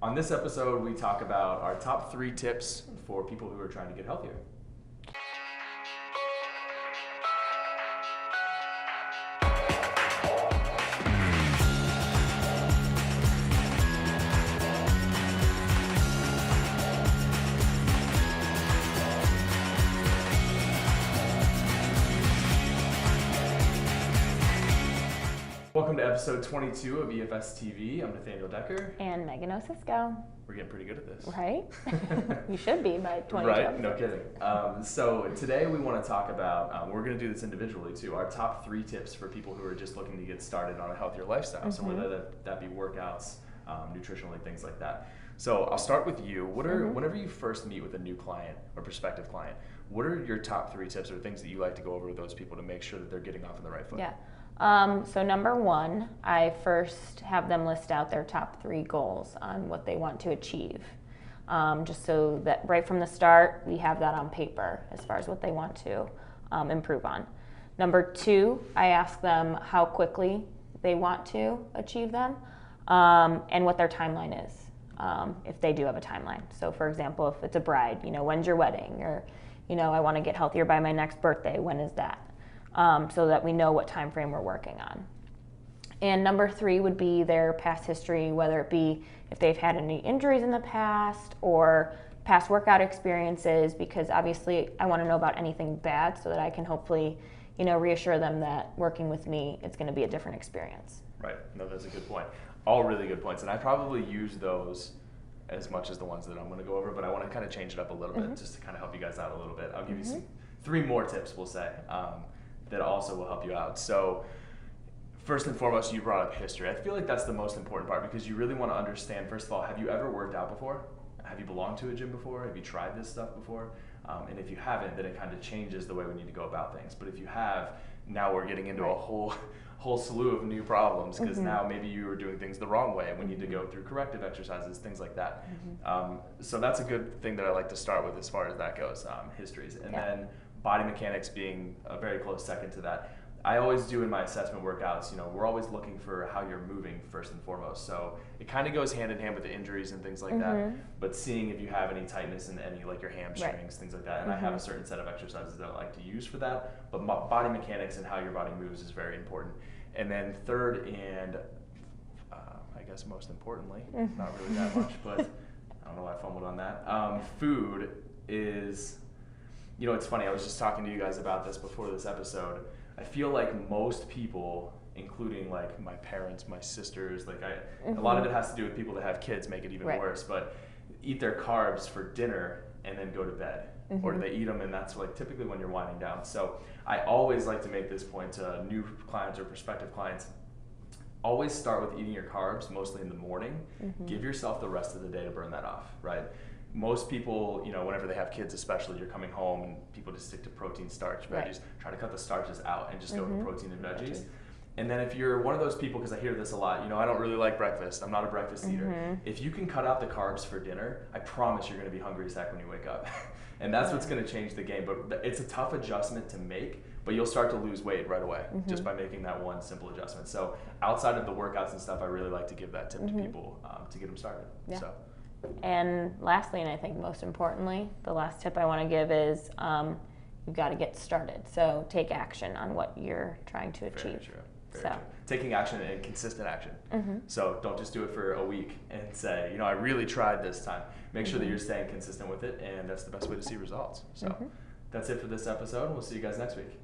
On this episode, we talk about our top 3 tips for people who are trying to get healthier. Welcome to episode 22 of EFS TV. I'm Nathaniel Decker. And Megan Osisco. We're getting pretty good at this. Right? You should be by 22. Right, no kidding. So today we want to talk about, we're going to do this individually too, our top 3 tips for people who are just looking to get started on a healthier lifestyle. Mm-hmm. So whether that be workouts, nutritionally, things like that. So I'll start with you. What are, whenever you first meet with a new client or prospective client, what are your top 3 tips or things that you like to go over with those people to make sure that they're getting off on the right foot? Yeah. So number 1, I first have them list out their top 3 goals on what they want to achieve. Just so that right from the start, we have that on paper as far as what they want to improve on. Number 2, I ask them how quickly they want to achieve them and what their timeline is, if they do have a timeline. So for example, if it's a bride, when's your wedding? Or, I want to get healthier by my next birthday. When is that? So that we know what time frame we're working on. And number 3 would be their past history, whether it be if they've had any injuries in the past or past workout experiences, because obviously I want to know about anything bad so that I can hopefully, reassure them that working with me, it's going to be a different experience. Right. No, that's a good point. All really good points. And I probably use those as much as the ones that I'm going to go over, but I want to kind of change it up a little bit just to kind of help you guys out a little bit. I'll give you 3 more tips, we'll say. That also will help you out. So first and foremost, you brought up history. I feel like that's the most important part because you really want to understand, first of all, have you ever worked out before? Have you belonged to a gym before? Have you tried this stuff before? And if you haven't, then it kind of changes the way we need to go about things. But if you have, now we're getting into a whole slew of new problems because now maybe you were doing things the wrong way and we need to go through corrective exercises, things like that. So that's a good thing that I like to start with as far as that goes, histories. And then body mechanics being a very close second to that. I always do in my assessment workouts, we're always looking for how you're moving first and foremost. So it kind of goes hand in hand with the injuries and things like that, but seeing if you have any tightness in any, like your hamstrings, things like that. And I have a certain set of exercises that I like to use for that, but body mechanics and how your body moves is very important. And then third, and I guess most importantly, not really that much, but I don't know why I fumbled on that. Food is, it's funny, I was just talking to you guys about this before this episode. I feel like most people, including like my parents, my sisters, a lot of it has to do with people that have kids, make it even worse, but eat their carbs for dinner and then go to bed. Or do they eat them and that's like typically when you're winding down. So I always like to make this point to new clients or prospective clients. Always start with eating your carbs, mostly in the morning. Give yourself the rest of the day to burn that off, right? Most people, whenever they have kids especially, you're coming home and people just stick to protein, starch, veggies, try to cut the starches out and just go to protein and veggies. And then if you're one of those people, because I hear this a lot, I don't really like breakfast, I'm not a breakfast eater. If you can cut out the carbs for dinner, I promise you're going to be hungry as heck when you wake up. And that's what's going to change the game. But it's a tough adjustment to make, but you'll start to lose weight right away just by making that one simple adjustment. So outside of the workouts and stuff, I really like to give that tip to people to get them started. Yeah. So. And lastly, and I think most importantly, the last tip I want to give is you've got to get started. So take action on what you're trying to achieve. Very true. Very true. Taking action and consistent action. So don't just do it for a week and say, I really tried this time. Make sure that you're staying consistent with it, and that's the best way to see results. So that's it for this episode. We'll see you guys next week.